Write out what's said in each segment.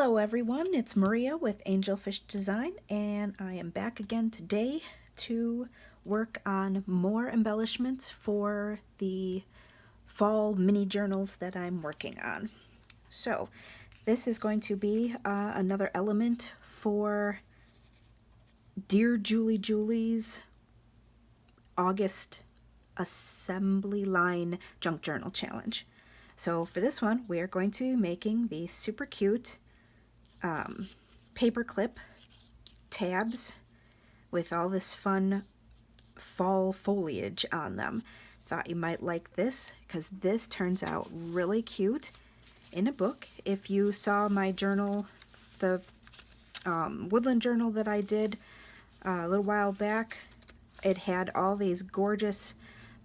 Hello everyone, it's Maria with Angelfish Design, and I am back again today to work on more embellishments for the fall mini journals that I'm working on. So this is going to be another element for Dear Julie Julie's August assembly line junk journal challenge. So for this one, we are going to be making these super cute paperclip tabs with all this fun fall foliage on them. Thought you might like this because this turns out really cute in a book. If you saw my journal, the woodland journal that I did a little while back, it had all these gorgeous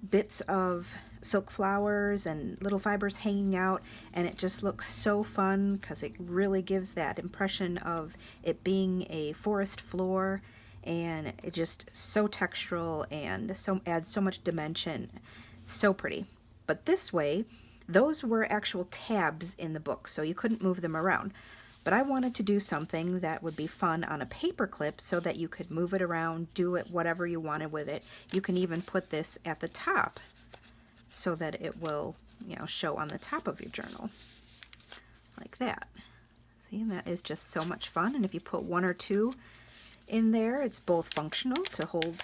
bits of silk flowers and little fibers hanging out, and it just looks so fun because it really gives that impression of it being a forest floor, and it just so textural and so adds so much dimension. It's so pretty. But this way, those were actual tabs in the book, so you couldn't move them around. But I wanted to do something that would be fun on a paper clip so that you could move it around, do it whatever you wanted with it. You can even put this at the top so that it will, show on the top of your journal like that. See, and that is just so much fun. And if you put one or two in there, it's both functional to hold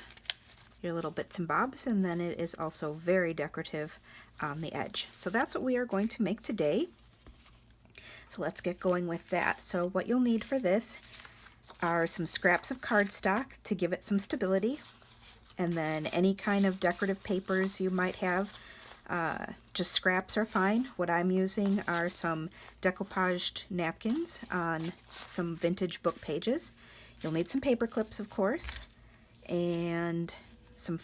your little bits and bobs, and then it is also very decorative on the edge. So that's what we are going to make today. So let's get going with that. So what you'll need for this are some scraps of cardstock to give it some stability, and then any kind of decorative papers you might have. Just scraps are fine. What I'm using are some decoupaged napkins on some vintage book pages. You'll need some paper clips, of course, and some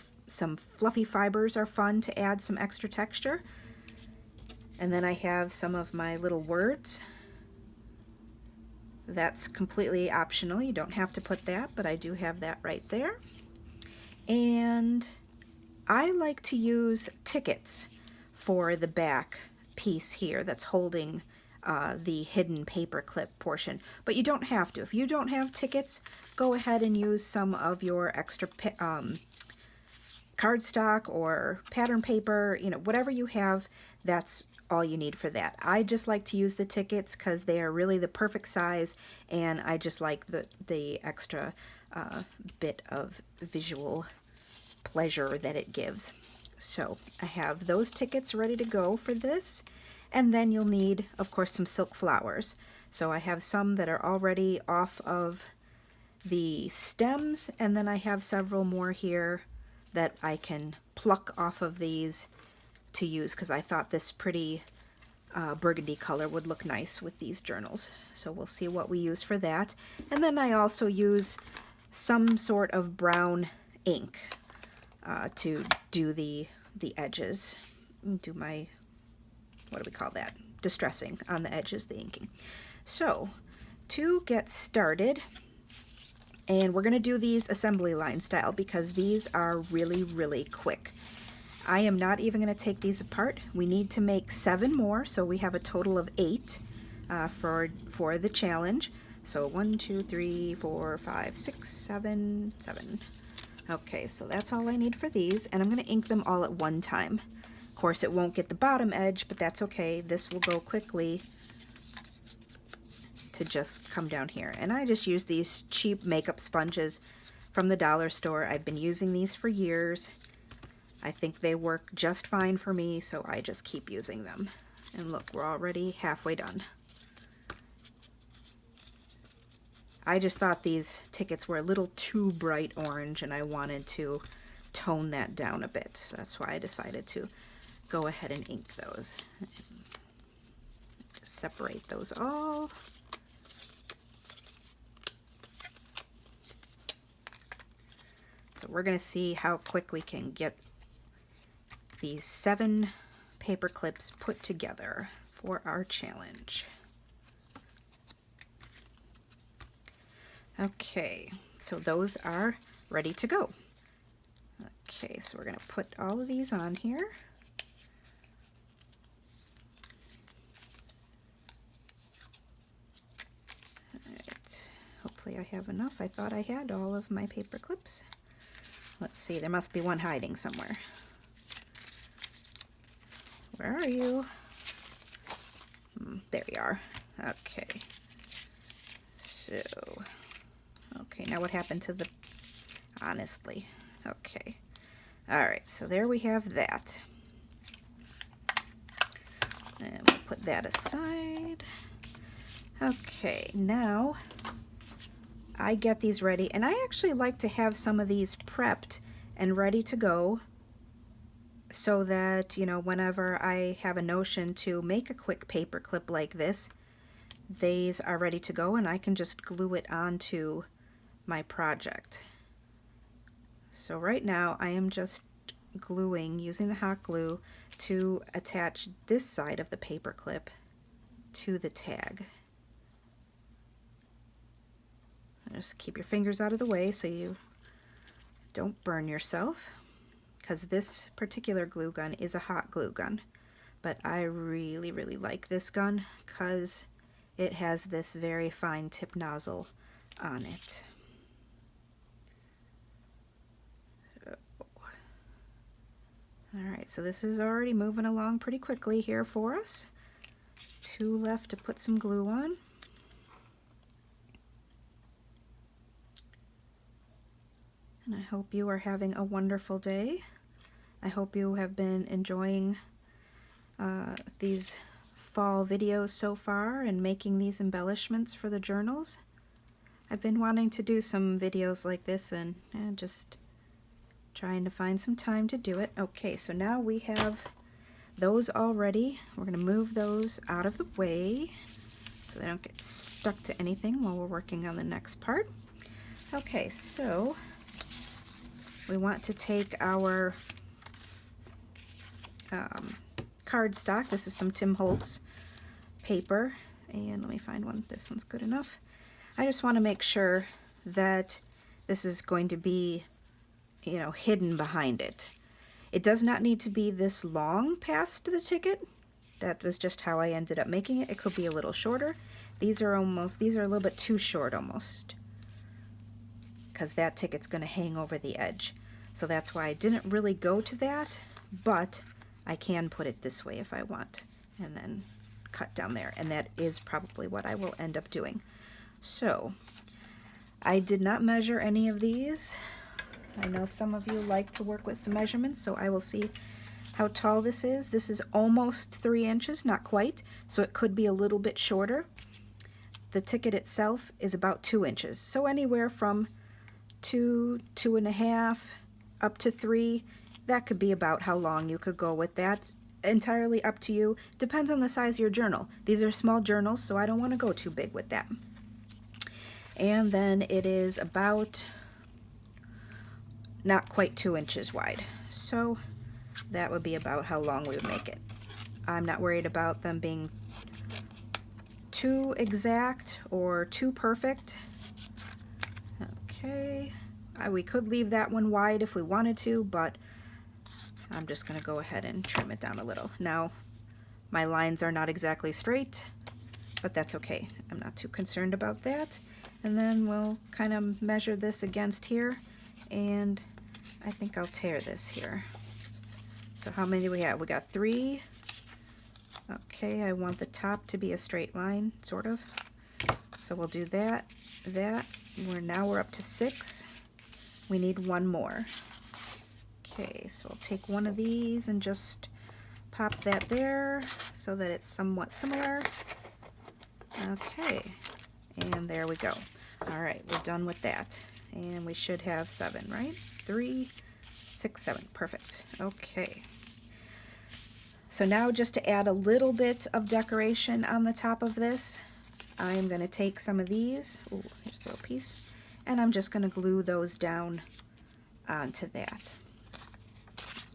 fluffy fibers are fun to add some extra texture. And then I have some of my little words. That's completely optional. You don't have to put that, but I do have that right there. And I like to use tickets for the back piece here that's holding the hidden paper clip portion. But you don't have to. If you don't have tickets, go ahead and use some of your extra cardstock or pattern paper, whatever you have, that's all you need for that. I just like to use the tickets because they are really the perfect size, and I just like the extra bit of visual pleasure that it gives. So I have those tickets ready to go for this, and then you'll need, of course, some silk flowers. So I have some that are already off of the stems, and then I have several more here that I can pluck off of these to use because I thought this pretty burgundy color would look nice with these journals. So we'll see what we use for that. And then I also use some sort of brown ink to do the edges. Do my, what do we call that? Distressing on the edges, the inking. So to get started, and we're going to do these assembly line style because these are really, really quick. I am not even going to take these apart. We need to make 7 more, so we have a total of 8 for the challenge. So 1, 2, 3, 4, 5, 6, 7. Okay, so that's all I need for these, and I'm going to ink them all at one time. Of course, it won't get the bottom edge, but that's okay. This will go quickly to just come down here. And I just use these cheap makeup sponges from the dollar store. I've been using these for years. I think they work just fine for me, so I just keep using them. And look, we're already halfway done. I just thought these tickets were a little too bright orange, and I wanted to tone that down a bit. So that's why I decided to go ahead and ink those. Just separate those all. So we're going to see how quick we can get these 7 paper clips put together for our challenge. Okay, so those are ready to go. Okay, so we're going to put all of these on here. hopefully I have enough. I thought I had all of my paper clips. Let's see, there must be one hiding somewhere. Where are you? There you are. Okay. So, okay, now what happened to the, honestly. Okay. All right, so there we have that. And we'll put that aside. Okay, now I get these ready, and I actually like to have some of these prepped and ready to go so that, you know, whenever I have a notion to make a quick paper clip like this, these are ready to go and I can just glue it onto my project. So right now I am just gluing, using the hot glue to attach this side of the paper clip to the tag. Just keep your fingers out of the way so you don't burn yourself, because this particular glue gun is a hot glue gun, but I really like this gun because it has this very fine tip nozzle on it. Alright, so this is already moving along pretty quickly here for us. 2 left to put some glue on. And I hope you are having a wonderful day. I hope you have been enjoying these fall videos so far and making these embellishments for the journals. I've been wanting to do some videos like this and just trying to find some time to do it. Okay, so now we have those all ready. We're going to move those out of the way so they don't get stuck to anything while we're working on the next part. Okay, so we want to take our cardstock. This is some Tim Holtz paper, and let me find one. This one's good enough. I just want to make sure that this is going to be, you know, hidden behind it. It does not need to be this long past the ticket. That was just how I ended up making it. It could be a little shorter. These are a little bit too short almost, because that ticket's going to hang over the edge. So that's why I didn't really go to that, but I can put it this way if I want, and then cut down there, and that is probably what I will end up doing. So I did not measure any of these. I know some of you like to work with some measurements, so I will see how tall this is. This is almost 3 inches, not quite, so it could be a little bit shorter. The ticket itself is about 2 inches, so anywhere from 2, 2.5, up to 3. That could be about how long you could go with that. Entirely up to you. Depends on the size of your journal. These are small journals, so I don't want to go too big with that. And then it is about not quite 2 inches wide. So that would be about how long we would make it. I'm not worried about them being too exact or too perfect. Okay, we could leave that one wide if we wanted to, but I'm just going to go ahead and trim it down a little. Now, my lines are not exactly straight, but that's okay. I'm not too concerned about that. And then we'll kind of measure this against here, and I think I'll tear this here. So how many do we have? We got 3. Okay, I want the top to be a straight line, sort of. So we'll do that. Now we're up to 6. We need 1 more. Okay, so I'll take one of these and just pop that there so that it's somewhat similar. Okay, and there we go. All right, we're done with that. And we should have 7, right? 3, 6, 7. Perfect. Okay. So now just to add a little bit of decoration on the top of this, I'm going to take some of these. Ooh, here's a little piece. And I'm just going to glue those down onto that.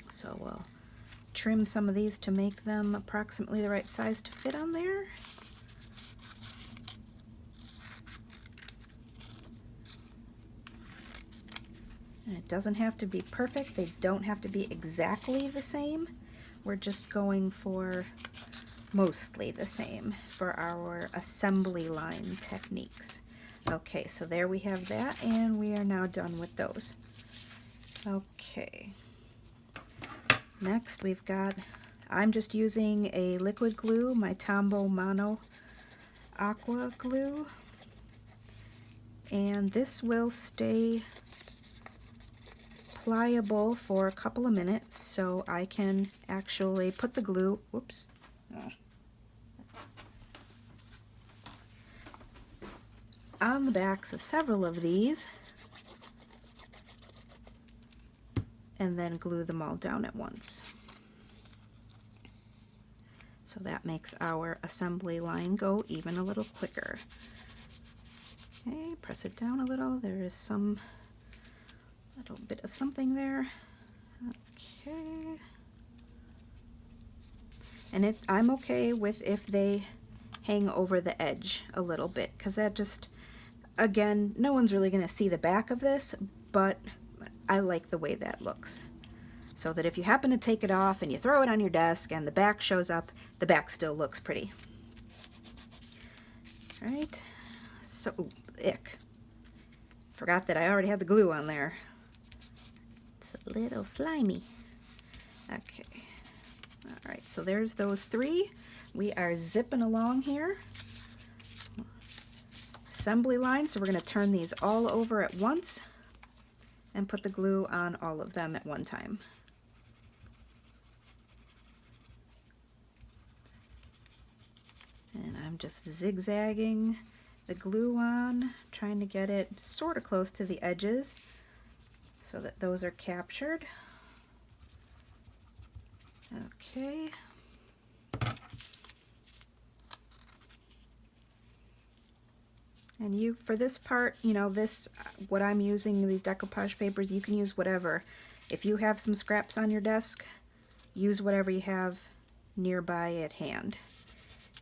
So we'll trim some of these to make them approximately the right size to fit on there. And it doesn't have to be perfect. They don't have to be exactly the same. We're just going for mostly the same for our assembly line techniques. Okay, so there we have that, and we are now done with those. Okay. Next we've got, I'm just using a liquid glue, my Tombow Mono Aqua glue. And this will stay pliable for a couple of minutes, so I can actually put the glue, whoops, on the backs of several of these and then glue them all down at once. So that makes our assembly line go even a little quicker. Okay, press it down a little. There is some little bit of something there. Okay. And I'm okay with if they hang over the edge a little bit, because that just, again, no one's really going to see the back of this, but I like the way that looks. So that if you happen to take it off and you throw it on your desk and the back shows up, the back still looks pretty. All right, so, ooh, ick. Forgot that I already had the glue on there. It's a little slimy. Okay. All right, so there's those three. We are zipping along here. Assembly line, so we're going to turn these all over at once and put the glue on all of them at one time. And I'm just zigzagging the glue on, trying to get it sort of close to the edges so that those are captured. Okay. And you, for this part, you know, this, what I'm using, these decoupage papers, you can use whatever. If you have some scraps on your desk, use whatever you have nearby at hand.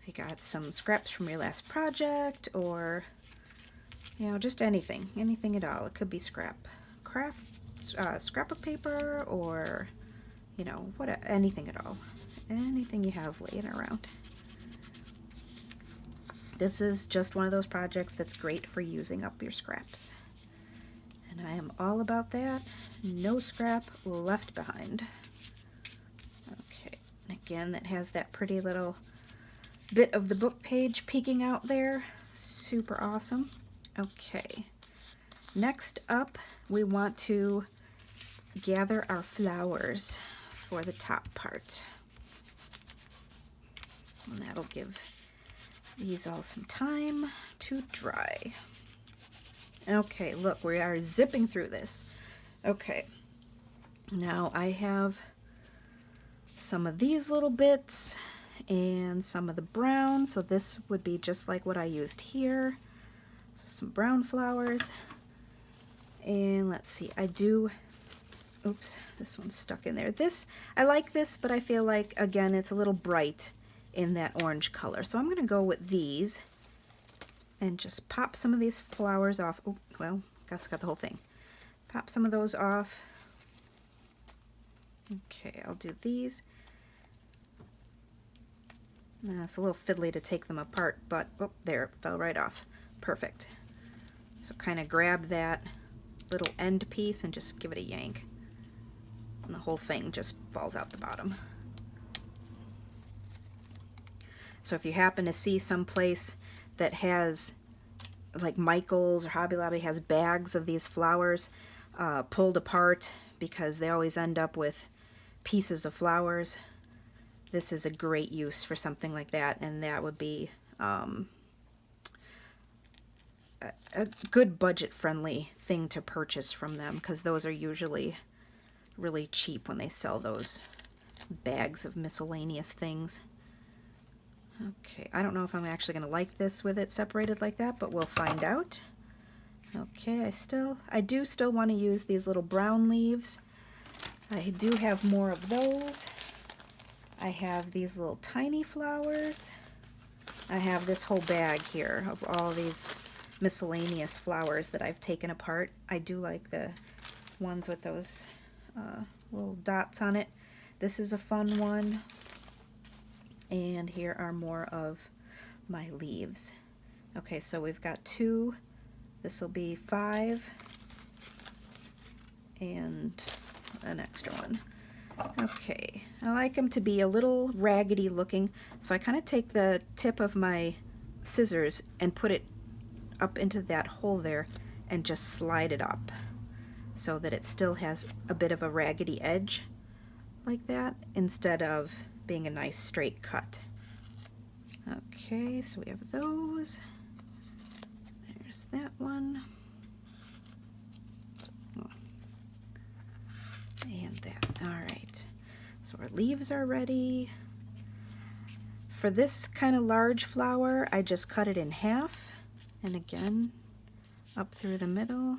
If you got some scraps from your last project, or, you know, just anything at all. It could be scrap of paper, or, you know, anything at all. Anything you have laying around. This is just one of those projects that's great for using up your scraps. And I am all about that. No scrap left behind. Okay, and again, that has that pretty little bit of the book page peeking out there. Super awesome. Okay, next up, we want to gather our flowers for the top part. And that'll give these all some time to dry. Okay, look, we are zipping through this. Okay, now I have some of these little bits and some of the brown, so this would be just like what I used here. So some brown flowers. And let's see, I do, oops, this one's stuck in there. This, I like this, but I feel like, again, it's a little bright in that orange color. So I'm going to go with these and just pop some of these flowers off. Oh, well, guess I got the whole thing. Pop some of those off. Okay, I'll do these. It's a little fiddly to take them apart, but oh, there, it fell right off. Perfect. So kind of grab that little end piece and just give it a yank. And the whole thing just falls out the bottom. So if you happen to see some place that has, like Michael's or Hobby Lobby has bags of these flowers pulled apart because they always end up with pieces of flowers, this is a great use for something like that, and that would be a good budget-friendly thing to purchase from them, because those are usually really cheap when they sell those bags of miscellaneous things. Okay, I don't know if I'm actually going to like this with it separated like that, but we'll find out. Okay, I do still want to use these little brown leaves. I do have more of those. I have these little tiny flowers. I have this whole bag here of all these miscellaneous flowers that I've taken apart. I do like the ones with those little dots on it. This is a fun one. And here are more of my leaves. Okay, so we've got two This will be 5 and an extra one. Okay, I like them to be a little raggedy looking, so I kind of take the tip of my scissors and put it up into that hole there and just slide it up so that it still has a bit of a raggedy edge like that instead of being a nice straight cut. Okay, so we have those. There's that one. And that. All right. So our leaves are ready. For this kind of large flower, I just cut it in half. And again, up through the middle.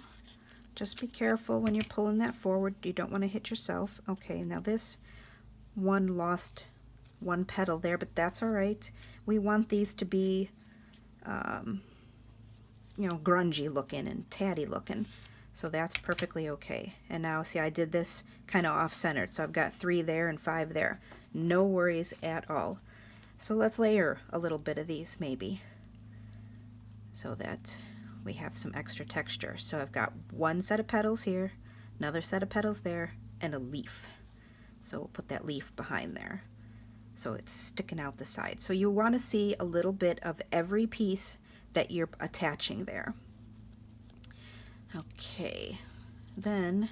Just be careful when you're pulling that forward. You don't want to hit yourself. Okay, now this one lost one petal there, but that's all right. We want these to be, you know, grungy looking and tatty looking. So that's perfectly okay. And now see, I did this kind of off-centered, so I've got 3 there and 5 there. No worries at all. So let's layer a little bit of these maybe so that we have some extra texture. So I've got one set of petals here, another set of petals there, and a leaf. So we'll put that leaf behind there so it's sticking out the side. So you want to see a little bit of every piece that you're attaching there. Okay, then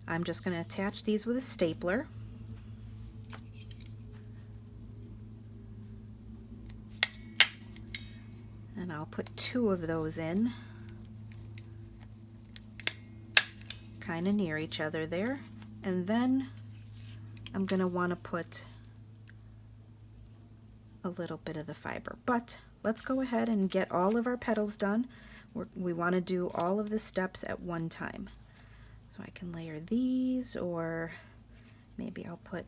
I'm just going to attach these with a stapler. And I'll put 2 of those in, kind of near each other there. And then I'm going to want to put a little bit of the fiber. But let's go ahead and get all of our petals done. We want to do all of the steps at one time. So I can layer these, or maybe I'll put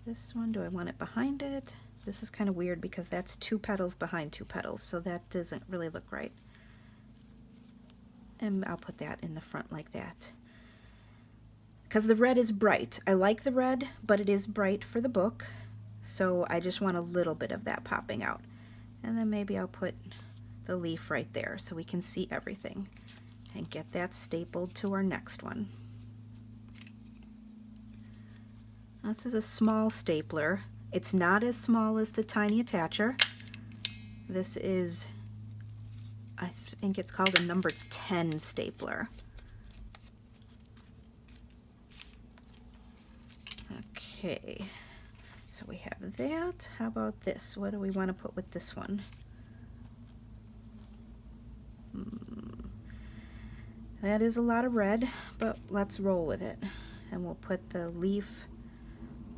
this one. Do I want it behind it? This is kind of weird because that's 2 petals behind 2 petals, so that doesn't really look right. And I'll put that in the front like that. Because the red is bright. I like the red, but it is bright for the book, so I just want a little bit of that popping out. And then maybe I'll put the leaf right there so we can see everything and get that stapled to our next one. This is a small stapler. It's not as small as the tiny attacher. This is, I think it's called a number 10 stapler. Okay, so we have that. How about this? What do we want to put with this one? That is a lot of red, but let's roll with it. And we'll put the leaf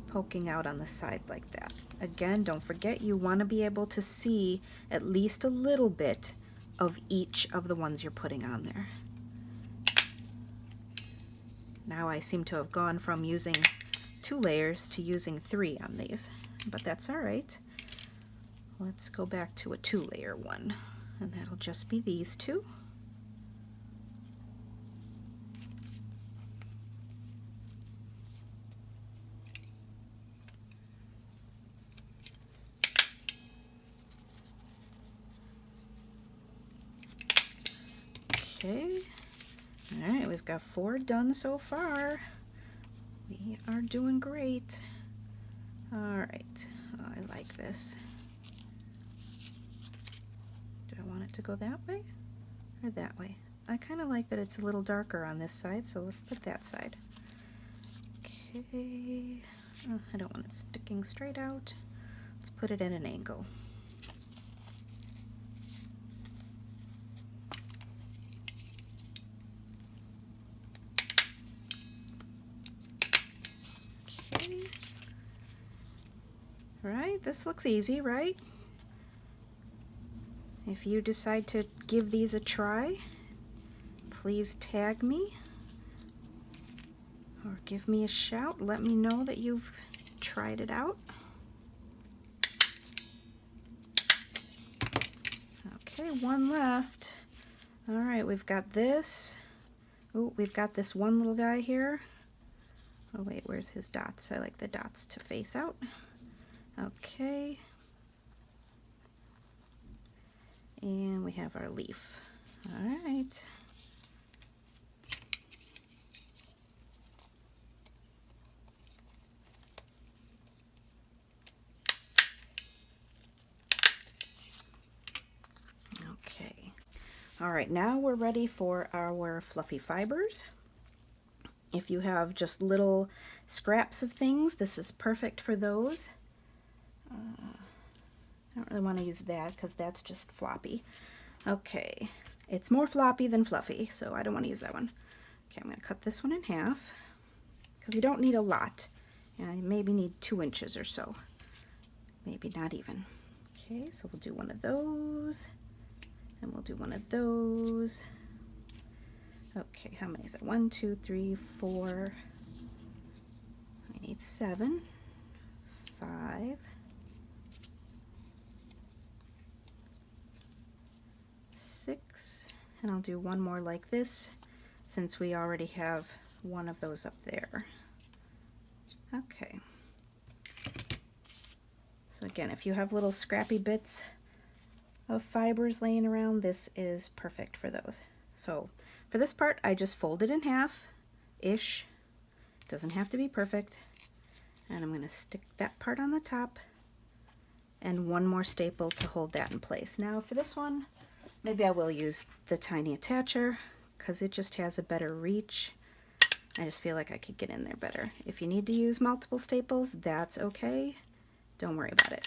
poking out on the side like that. Again, don't forget you want to be able to see at least a little bit of each of the ones you're putting on there. Now I seem to have gone from using 2 layers to using 3 on these, but that's all right. Let's go back to a 2-layer one, and that'll just be these 2. Okay, all right, we've got 4 done so far. We are doing great. All right, oh, I like this. Do I want it to go that way or that way? I kind of like that it's a little darker on this side, so let's put that side. Okay, oh, I don't want it sticking straight out. Let's put it at an angle. Right, this looks easy, right? If you decide to give these a try, please tag me or give me a shout. Let me know that you've tried it out. Okay, 1 left. All right, we've got this. Oh, we've got this one little guy here. Oh wait, where's his dots? I like the dots to face out. Okay. And we have our leaf. All right. Okay. All right, now we're ready for our fluffy fibers. If you have just little scraps of things, this is perfect for those. I don't really want to use that because that's just floppy. Okay, it's more floppy than fluffy, so I don't want to use that one. Okay, I'm going to cut this one in half because you don't need a lot. You maybe need 2 inches or so. Maybe not even. Okay, so we'll do one of those, and we'll do one of those. Okay, how many is that? 1, 2, 3, 4. I need 7, 5, 6, and I'll do one more like this since we already have one of those up there. Okay. So again, if you have little scrappy bits of fibers laying around, this is perfect for those. So for this part, I just fold it in half-ish. Doesn't have to be perfect. And I'm going to stick that part on the top and one more staple to hold that in place. Now for this one, maybe I will use the tiny attacher because it just has a better reach. I just feel like I could get in there better. If you need to use multiple staples, that's okay. Don't worry about it.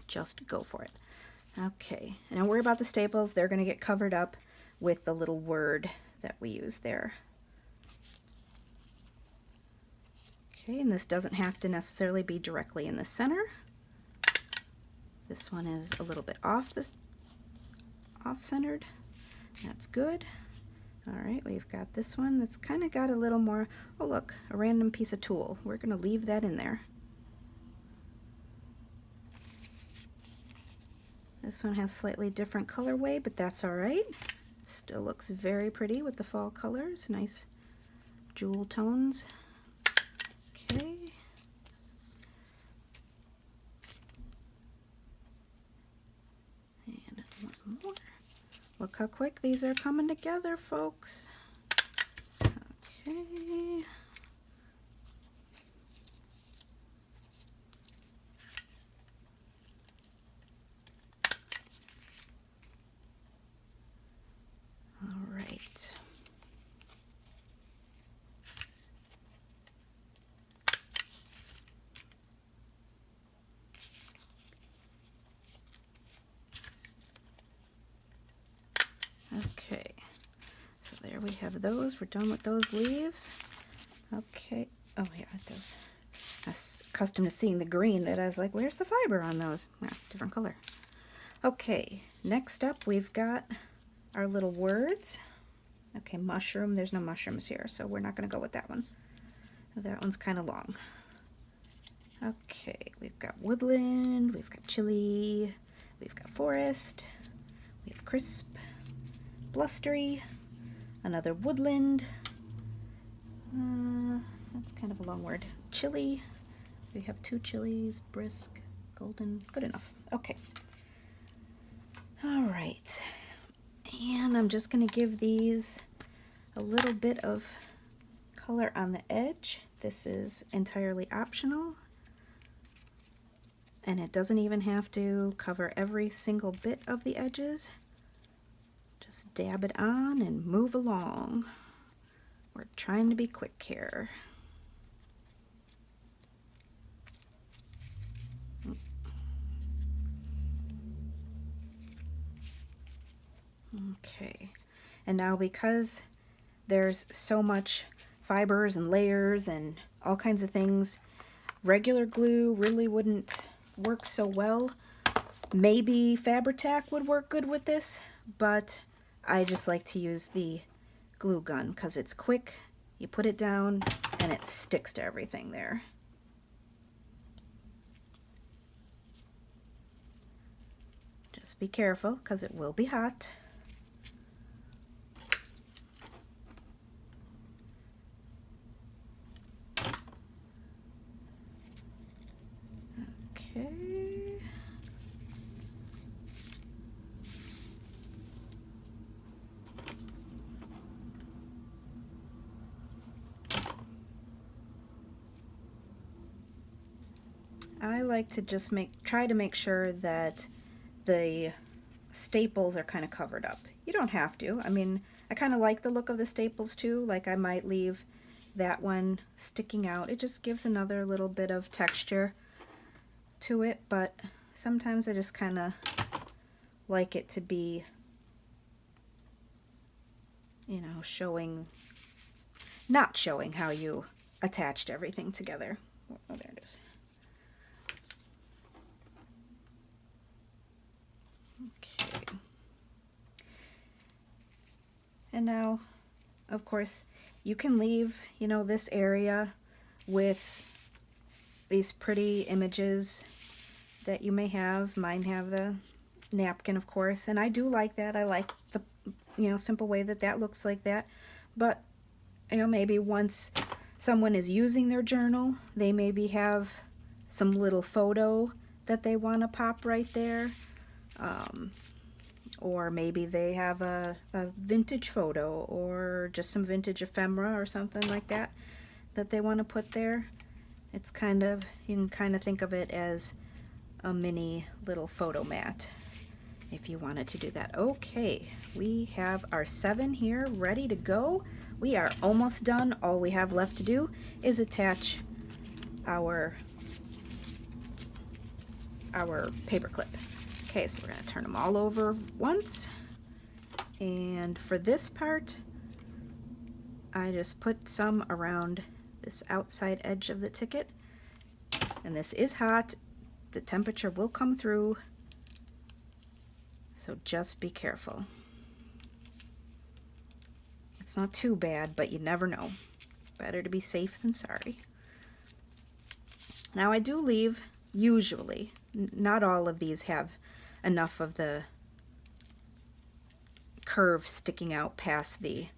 Just go for it. Okay, and don't worry about the staples. They're going to get covered up with the little word that we use there. Okay, and this doesn't have to necessarily be directly in the center. This one is a little bit off-centered. That's good. All right, we've got this one that's kind of got a little more, oh look, a random piece of tulle. We're going to leave that in there. This one has slightly different colorway, but that's all right. It still looks very pretty with the fall colors, nice jewel tones. Okay. And one more. Look how quick these are coming together, folks. Okay. All right. Okay, so there we have those. We're done with those leaves. Okay, oh yeah, it does. I was accustomed to seeing the green that I was like, where's the fiber on those? Yeah, different color. Okay, next up we've got our little words. Okay, mushroom, there's no mushrooms here, so we're not going to go with that one. That one's kind of long. Okay, we've got woodland, we've got chilly, we've got forest, we have crisp, blustery, another woodland, that's kind of a long word, chilly, we have 2 chilies, brisk, golden, good enough. Okay, all right, and I'm just going to give these a little bit of color on the edge. This is entirely optional, and it doesn't even have to cover every single bit of the edges. Just dab it on and move along. We're trying to be quick here. Okay, and now because there's so much fibers and layers and all kinds of things, regular glue really wouldn't work so well. Maybe Fabri-Tac would work good with this, but I just like to use the glue gun because it's quick. You put it down and it sticks to everything there. Just be careful because it will be hot. Okay. like to just try to make sure that the staples are kind of covered up. You don't have to. I mean, I kind of like the look of the staples too. Like I might leave that one sticking out. It just gives another little bit of texture to it, but sometimes I just kind of like it to be, you know, not showing how you attached everything together. Oh, there it is. Okay. And now, of course, you can leave, you know, this area with these pretty images that you may have. Mine have the napkin, of course, and I do like that. I like the, you know, simple way that that looks like that. But, you know, maybe once someone is using their journal, they maybe have some little photo that they want to pop right there. Or maybe they have a vintage photo or just some vintage ephemera or something like that that they want to put there. It's kind of, you can kind of think of it as a mini little photo mat if you wanted to do that. Okay, we have our 7 here ready to go. We are almost done. All we have left to do is attach our paper clip. Okay, so we're going to turn them all over once. And for this part, I just put some around this outside edge of the ticket. And this is hot. The temperature will come through. So just be careful. It's not too bad, but you never know. Better to be safe than sorry. Now I do leave, usually, not all of these have enough of the curve sticking out past the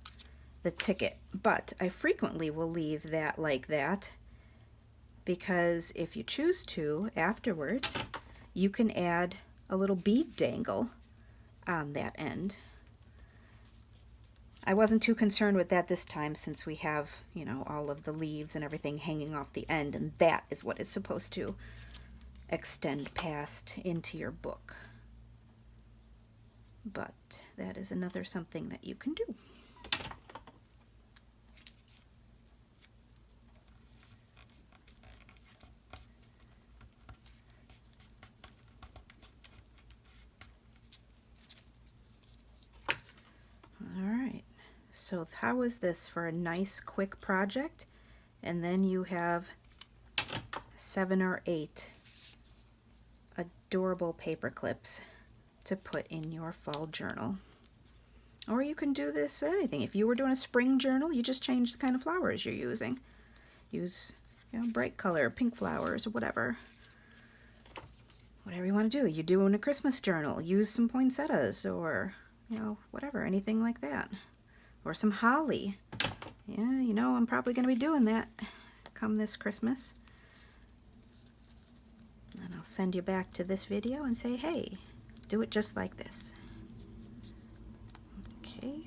ticket, but I frequently will leave that like that, because if you choose to afterwards, you can add a little bead dangle on that end. I wasn't too concerned with that this time, since we have, you know, all of the leaves and everything hanging off the end, and that is what is supposed to extend past into your book. But that is another something that you can do. All right, so how is this for a nice quick project? And then you have 7 or 8 adorable paper clips to put in your fall journal. Or you can do this anything. If you were doing a spring journal, you just change the kind of flowers you're using. Use, you know, bright color, pink flowers, or whatever. Whatever you want to do. You're doing a Christmas journal, use some poinsettias, or, you know, whatever, anything like that. Or some holly. Yeah, you know, I'm probably going to be doing that come this Christmas. And I'll send you back to this video and say, hey, do it just like this. Okay,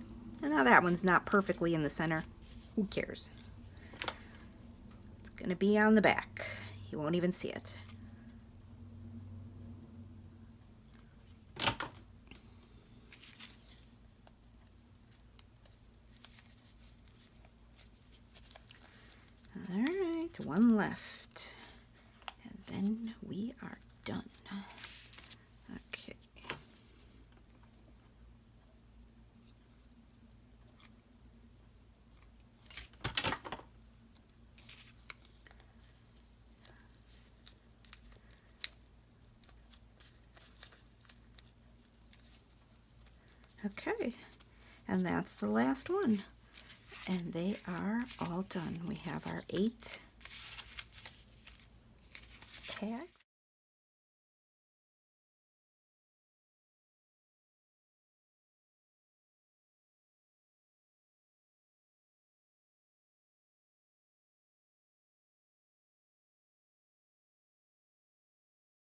and now that one's not perfectly in the center. Who cares? It's going to be on the back. You won't even see it. All right, one left. And then we are done. Okay. Okay, and that's the last one. And they are all done. We have our 8 tags.